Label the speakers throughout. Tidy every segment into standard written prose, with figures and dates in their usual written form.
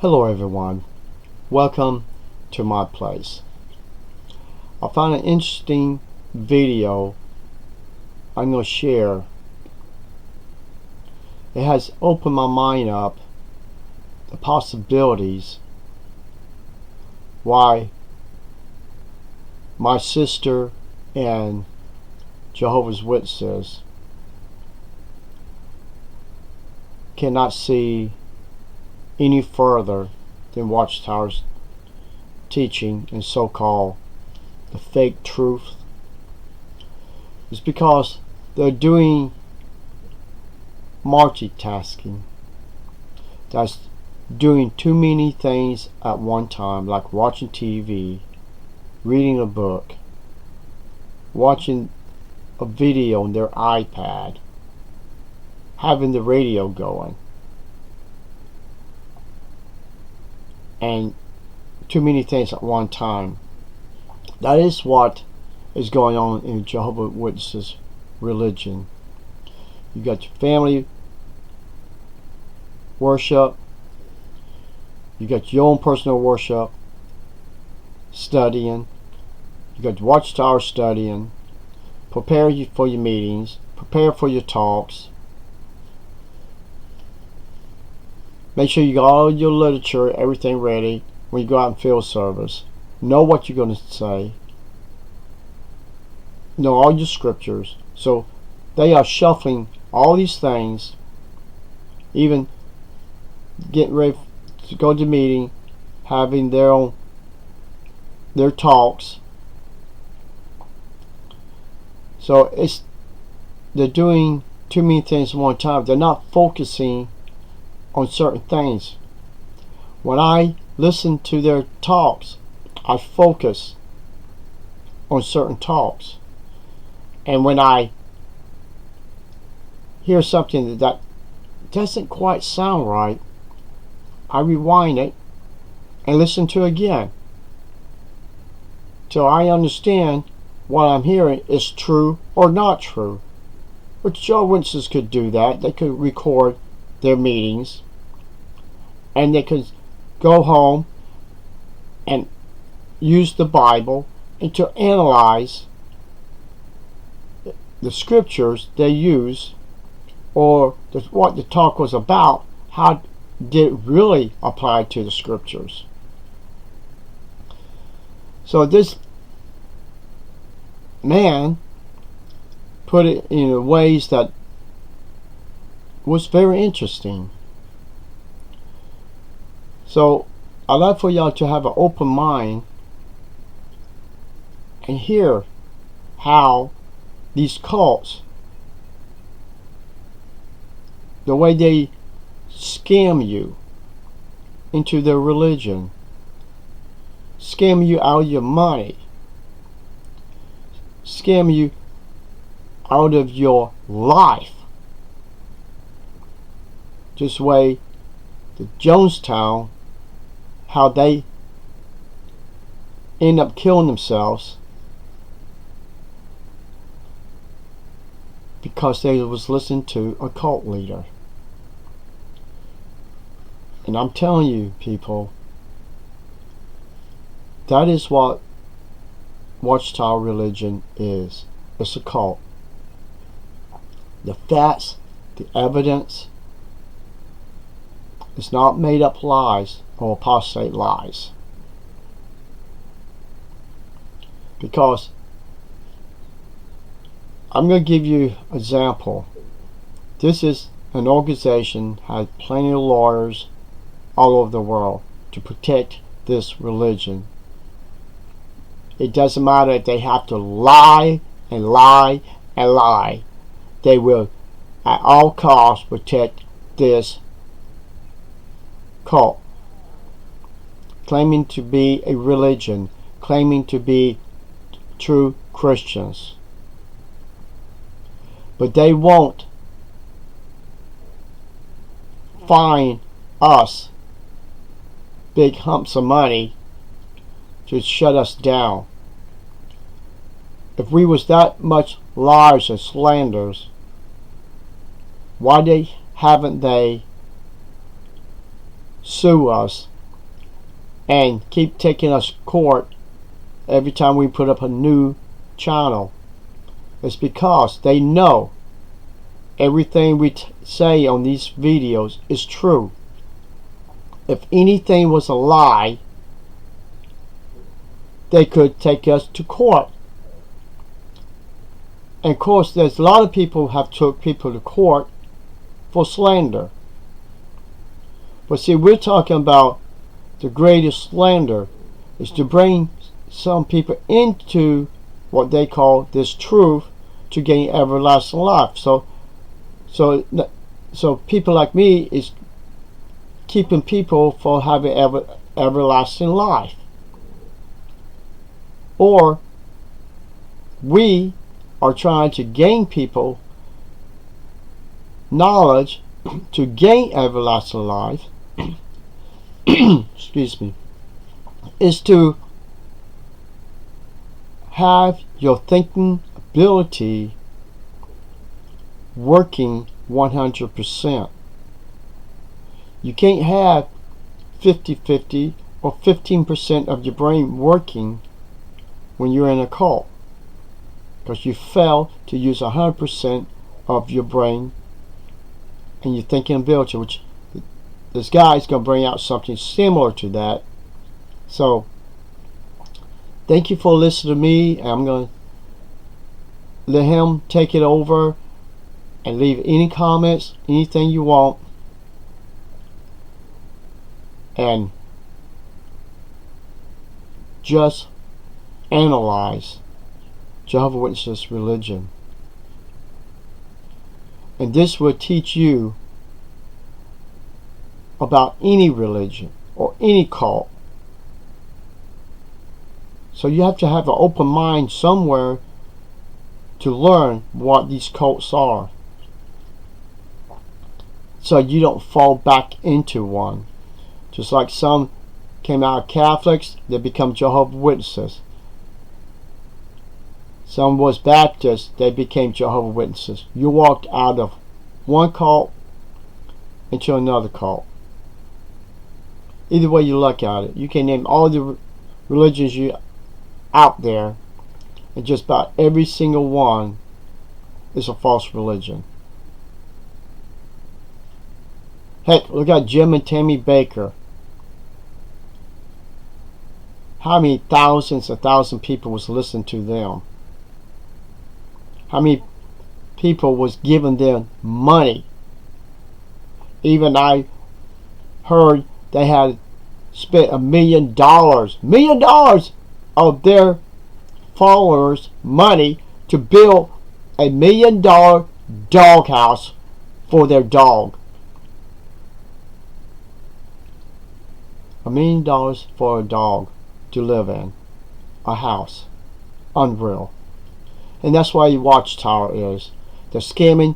Speaker 1: Hello everyone, welcome to my place. I found an interesting video I'm going to share. It has opened my mind up the possibilities why my sister and Jehovah's Witnesses cannot see any further than Watchtower's teaching and so-called the fake truth. It's because they're doing multitasking. That's doing too many things at one time, like watching TV, reading a book, watching a video on their iPad, having the radio going, and too many things at one time. That is what is going on in Jehovah's Witnesses religion. You got your family worship, you got your own personal worship, studying, you got the Watchtower studying, prepare you for your meetings, prepare for your talks. Make sure you got all your literature, everything ready when you go out and field service. Know what you're going to say. Know all your scriptures. So they are shuffling all these things, even getting ready to go to the meeting, having their talks. So they're doing too many things at one time. They're not focusing on certain things. When I listen to their talks, I focus on certain talks. And when I hear something that doesn't quite sound right, I rewind it and listen to it again till I understand what I'm hearing is true or not true. But Jehovah's Witnesses could do that. They could record their meetings and they could go home and use the Bible and to analyze the scriptures they use, or what the talk was about. How did it really apply to the scriptures? So this man put it in ways that was very interesting. So I'd like for y'all to have an open mind and hear how these cults, the way they scam you into their religion, scam you out of your money, scam you out of your life. Just the way the Jonestown, how they end up killing themselves because they was listening to a cult leader. And I'm telling you, people, that is what Watchtower religion is. It's a cult. The facts, the evidence, it's not made up lies or apostate lies. Because I'm going to give you an example. This is an organization has plenty of lawyers all over the world to protect this religion. It doesn't matter if they have to lie and lie and lie. They will at all costs protect this cult, claiming to be a religion, claiming to be true Christians. But they won't fine us big humps of money to shut us down. If we was that much liars and slanders, why haven't they sue us and keep taking us to court every time we put up a new channel. It's because they know everything we say on these videos is true. If anything was a lie, they could take us to court. And of course, there's a lot of people who have took people to court for slander. But see, we're talking about the greatest slander is to bring some people into what they call this truth to gain everlasting life. So people like me is keeping people from having everlasting life. Or we are trying to gain people knowledge to gain everlasting life. Excuse me. Is to have your thinking ability working 100%. You can't have 50-50 or 15% of your brain working when you're in a cult, because you fail to use 100% of your brain and your thinking ability, which this guy is going to bring out something similar to that. So thank you for listening to me. I'm going to let him take it over and leave any comments, anything you want, and just analyze Jehovah's Witnesses religion. And this will teach you about any religion or any cult. So you have to have an open mind somewhere to learn what these cults are, so you don't fall back into one. Just like some came out of Catholics, they become Jehovah's Witnesses. Some was Baptists, they became Jehovah's Witnesses. You walked out of one cult into another cult. Either way you look at it, you can name all the religions you out there, and just about every single one is a false religion. Heck, look at Jim and Tammy Baker. How many thousands and thousands of people was listening to them? How many people was giving them money? Even I heard they had spent $1 million of their followers' money to build a $1 million doghouse for their dog. $1 million for a dog to live in a house. Unreal. And that's why your watchtower is. They're scamming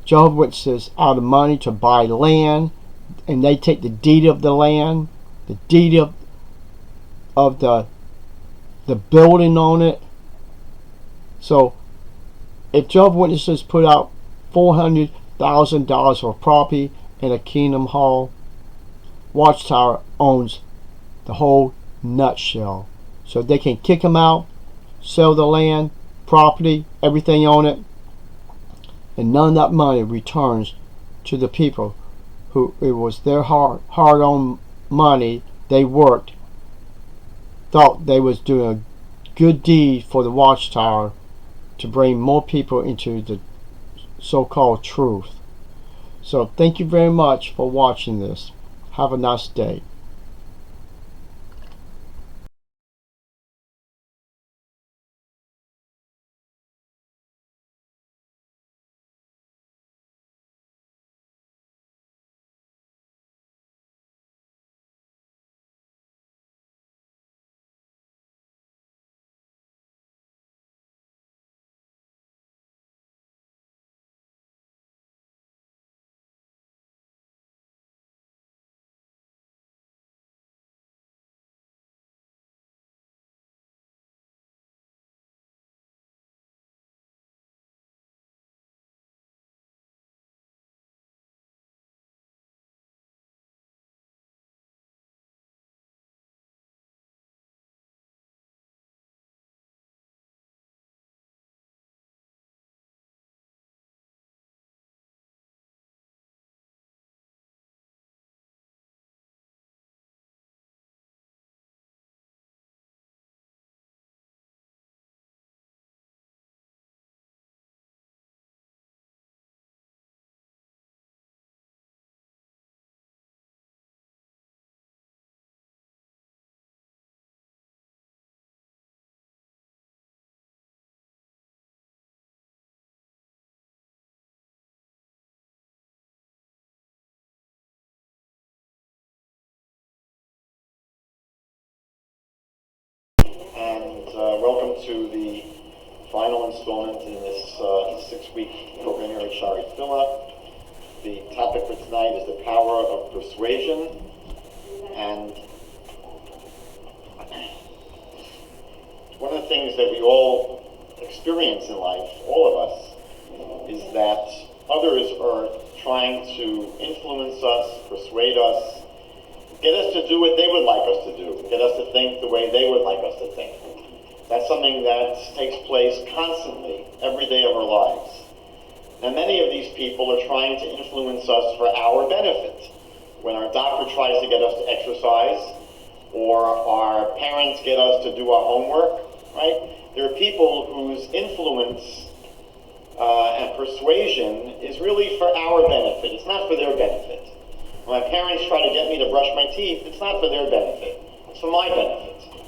Speaker 1: Jehovah's Witnesses out of money to buy land, and they take the deed of the land, the deed of the building on it. So if Jehovah's Witnesses put out $400,000 for property in a Kingdom Hall, Watchtower owns the whole nutshell. So they can kick them out, sell the land, property, everything on it, and none of that money returns to the people who it was their hard-earned money. They worked, thought they was doing a good deed for the Watchtower to bring more people into the so-called truth. So thank you very much for watching this. Have a nice day.
Speaker 2: welcome to the final installment in this 6-week program here at Shari Tefillah. The topic for tonight is the power of persuasion, and one of the things that we all experience in life, all of us, is that others are trying to influence us, persuade us, get us to do what they would like us to do, get us to think the way they would like us to think. That's something that takes place constantly, every day of our lives. And many of these people are trying to influence us for our benefit. When our doctor tries to get us to exercise, or our parents get us to do our homework, right? There are people whose influence and persuasion is really for our benefit. It's not for their benefit. When my parents try to get me to brush my teeth, it's not for their benefit. It's for my benefit.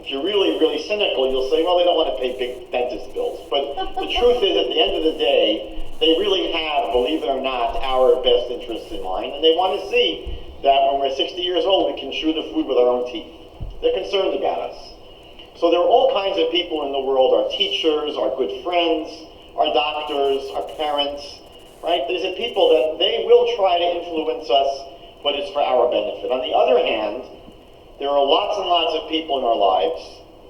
Speaker 2: If you're really, really cynical, you'll say, well, they don't want to pay big dentist bills. But the truth is, at the end of the day, they really have, believe it or not, our best interests in mind. And they want to see that when we're 60 years old, we can chew the food with our own teeth. They're concerned about us. So there are all kinds of people in the world, our teachers, our good friends, our doctors, our parents, right? These are people that they will try to influence us, but it's for our benefit. On the other hand, there are lots and lots of people in our lives,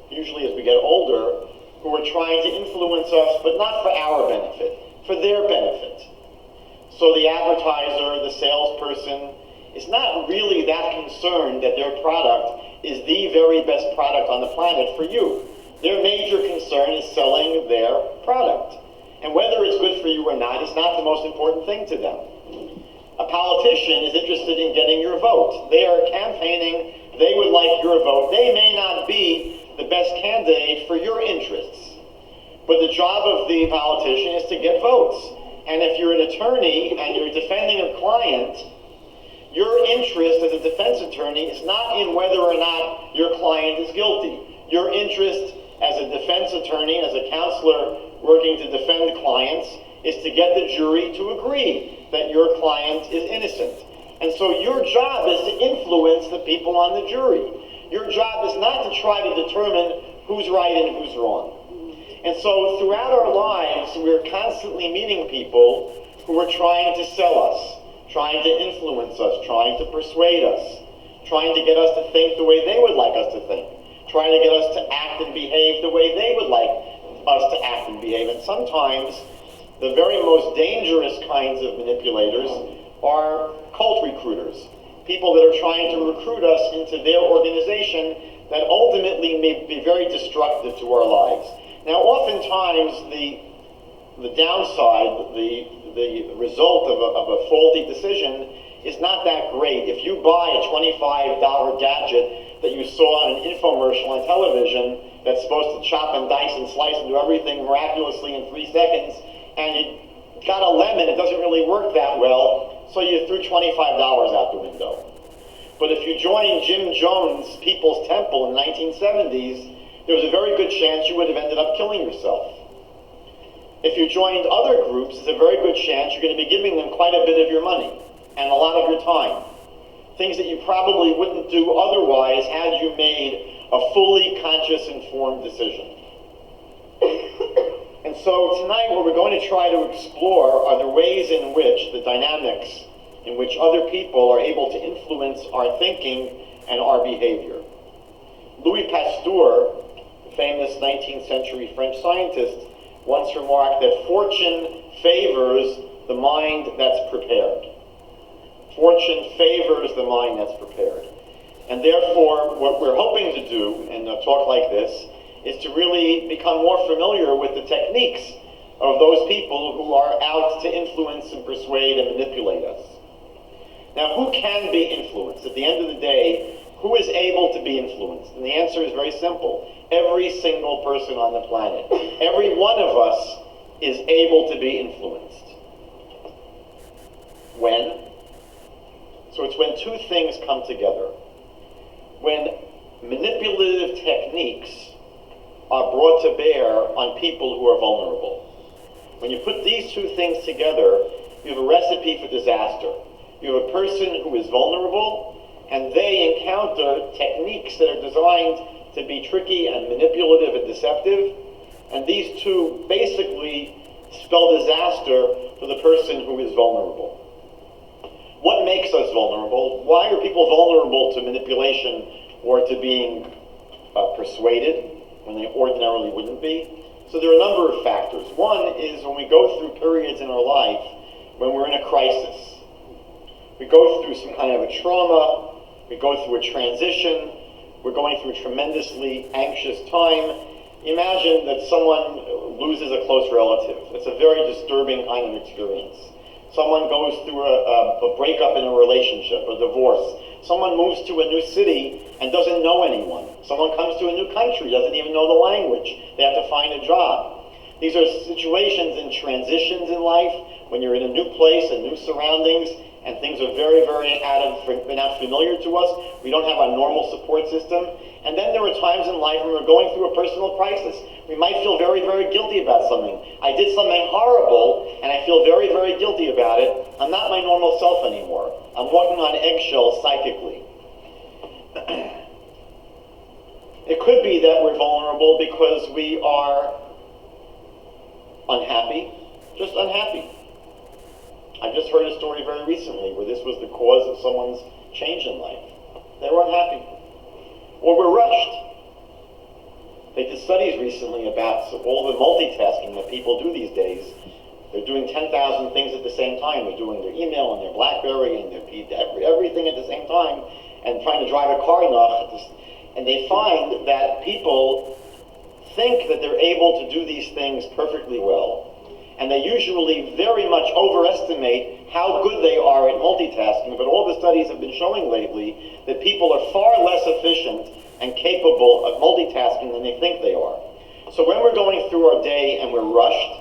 Speaker 2: usually as we get older, who are trying to influence us, but not for our benefit, for their benefit. So the advertiser, the salesperson, is not really that concerned that their product is the very best product on the planet for you. Their major concern is selling their product. And whether it's good for you or not is not the most important thing to them. A politician is interested in getting your vote. They are campaigning. They would like your vote. They may not be the best candidate for your interests. But the job of the politician is to get votes. And if you're an attorney and you're defending a client, your interest as a defense attorney is not in whether or not your client is guilty. Your interest as a defense attorney, as a counselor working to defend clients, is to get the jury to agree that your client is innocent. And so your job is to influence the people on the jury. Your job is not to try to determine who's right and who's wrong. And so throughout our lives, we're constantly meeting people who are trying to sell us, trying to influence us, trying to persuade us, trying to get us to think the way they would like us to think, trying to get us to act and behave the way they would like us to act and behave. And sometimes the very most dangerous kinds of manipulators are cult recruiters, people that are trying to recruit us into their organization that ultimately may be very destructive to our lives. Now, oftentimes the downside, the result of a faulty decision is not that great. If you buy a $25 gadget that you saw on an infomercial on television that's supposed to chop and dice and slice and do everything miraculously in 3 seconds, and you got a lemon, it doesn't really work that well, so you threw $25 out the window. But if you joined Jim Jones' People's Temple in the 1970s, there was a very good chance you would have ended up killing yourself. If you joined other groups, there's a very good chance you're going to be giving them quite a bit of your money and a lot of your time. Things that you probably wouldn't do otherwise had you made a fully conscious, informed decision. And so tonight what we're going to try to explore are the ways in which the dynamics in which other people are able to influence our thinking and our behavior. Louis Pasteur, the famous 19th century French scientist, once remarked that fortune favors the mind that's prepared. Fortune favors the mind that's prepared. And therefore, what we're hoping to do in a talk like this is to really become more familiar with the techniques of those people who are out to influence and persuade and manipulate us. Now, who can be influenced? At the end of the day, who is able to be influenced? And the answer is very simple. Every single person on the planet. Every one of us is able to be influenced. When? So it's when two things come together. When manipulative techniques are brought to bear on people who are vulnerable. When you put these two things together, you have a recipe for disaster. You have a person who is vulnerable, and they encounter techniques that are designed to be tricky and manipulative and deceptive. And these two basically spell disaster for the person who is vulnerable. What makes us vulnerable? Why are people vulnerable to manipulation or to being persuaded when they ordinarily wouldn't be? So there are a number of factors. One is when we go through periods in our life when we're in a crisis. We go through some kind of a trauma, we go through a transition, we're going through a tremendously anxious time. Imagine that someone loses a close relative. It's a very disturbing kind of experience. Someone goes through a breakup in a relationship, a divorce. Someone moves to a new city and doesn't know anyone. Someone comes to a new country, doesn't even know the language. They have to find a job. These are situations and transitions in life when you're in a new place and new surroundings and things are very, very not familiar to us. We don't have our normal support system. And then there are times in life when we're going through a personal crisis. We might feel very, very guilty about something. I did something horrible, and I feel very, very guilty about it. I'm not my normal self anymore. I'm walking on eggshells psychically. It could be that we're vulnerable because we are unhappy, just unhappy. I just heard a story very recently where this was the cause of someone's change in life. They were unhappy. Or we're rushed. They did studies recently about all the multitasking that people do these days. They're doing 10,000 things at the same time. They're doing their email and their BlackBerry and their everything at the same time and trying to drive a car enough. And they find that people think that they're able to do these things perfectly well. And they usually very much overestimate how good they are at multitasking, but all the studies have been showing lately that people are far less efficient and capable of multitasking than they think they are. So when we're going through our day and we're rushed,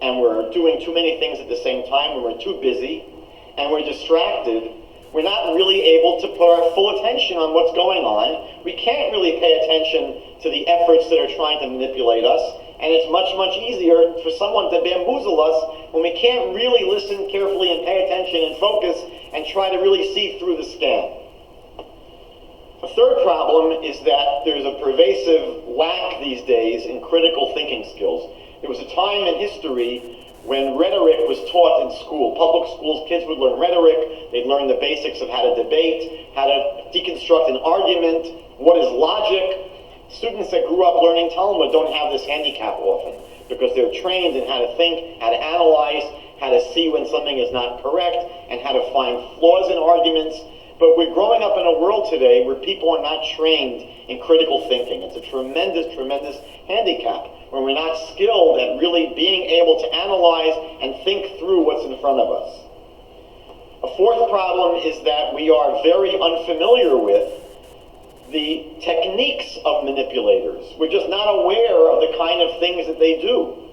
Speaker 2: and we're doing too many things at the same time, and we're too busy, and we're distracted, we're not really able to put our full attention on what's going on. We can't really pay attention to the efforts that are trying to manipulate us. And it's much, much easier for someone to bamboozle us when we can't really listen carefully and pay attention and focus and try to really see through the scam. A third problem is that there's a pervasive lack these days in critical thinking skills. There was a time in history when rhetoric was taught in school. Public schools, kids would learn rhetoric. They'd learn the basics of how to debate, how to deconstruct an argument, what is logic. Students that grew up learning Talmud don't have this handicap often because they're trained in how to think, how to analyze, how to see when something is not correct, and how to find flaws in arguments. But we're growing up in a world today where people are not trained in critical thinking. It's a tremendous, tremendous handicap when we're not skilled at really being able to analyze and think through what's in front of us. A fourth problem is that we are very unfamiliar with the techniques of manipulators. We're just not aware of the kind of things that they do.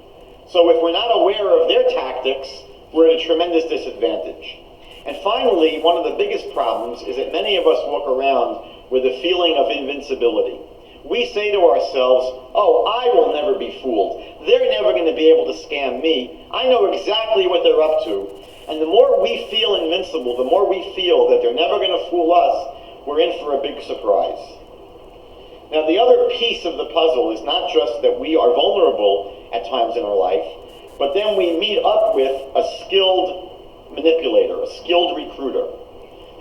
Speaker 2: So if we're not aware of their tactics, we're at a tremendous disadvantage. And finally, one of the biggest problems is that many of us walk around with a feeling of invincibility. We say to ourselves, oh, I will never be fooled. They're never going to be able to scam me. I know exactly what they're up to. And the more we feel invincible, the more we feel that they're never going to fool us, we're in for a big surprise. Now, the other piece of the puzzle is not just that we are vulnerable at times in our life, but then we meet up with a skilled manipulator, a skilled recruiter.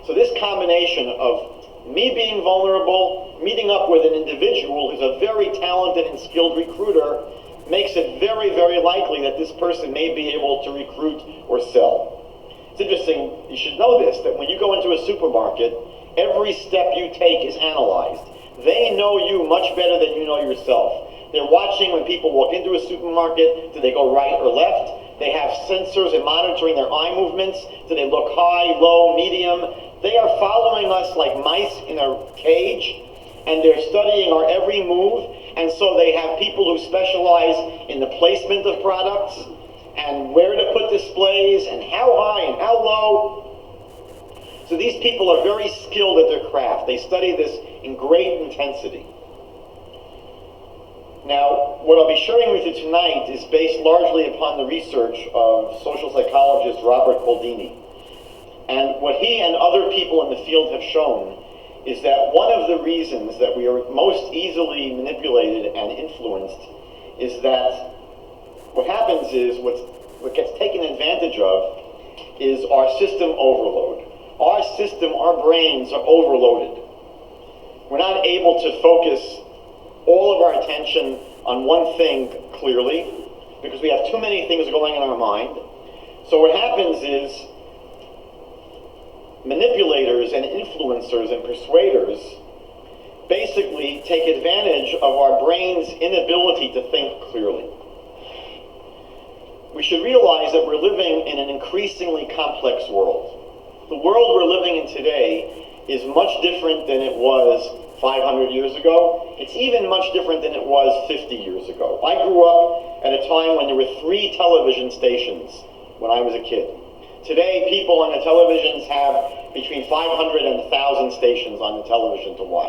Speaker 2: So this combination of me being vulnerable, meeting up with an individual who's a very talented and skilled recruiter, makes it very, very likely that this person may be able to recruit or sell. It's interesting, you should know this, that when you go into a supermarket, every step you take is analyzed. They know you much better than you know yourself. They're watching when people walk into a supermarket. Do they go right or left? They have sensors and monitoring their eye movements. Do they look high, low, medium? They are following us like mice in a cage, and they're studying our every move. And so they have people who specialize in the placement of products and where to put displays and how high and how low. So these people are very skilled at their craft. They study this in great intensity. Now, what I'll be sharing with you tonight is based largely upon the research of social psychologist Robert Cialdini. And what he and other people in the field have shown is that one of the reasons that we are most easily manipulated and influenced is that what happens is what gets taken advantage of is our system overload. Our system, our brains are overloaded. We're not able to focus all of our attention on one thing clearly because we have too many things going in our mind. So what happens is manipulators and influencers and persuaders basically take advantage of our brain's inability to think clearly. We should realize that we're living in an increasingly complex world. The world we're living in today is much different than it was 500 years ago. It's even much different than it was 50 years ago. I grew up at a time when there were 3 television stations when I was a kid. Today, people on the televisions have between 500 and 1,000 stations on the television to watch.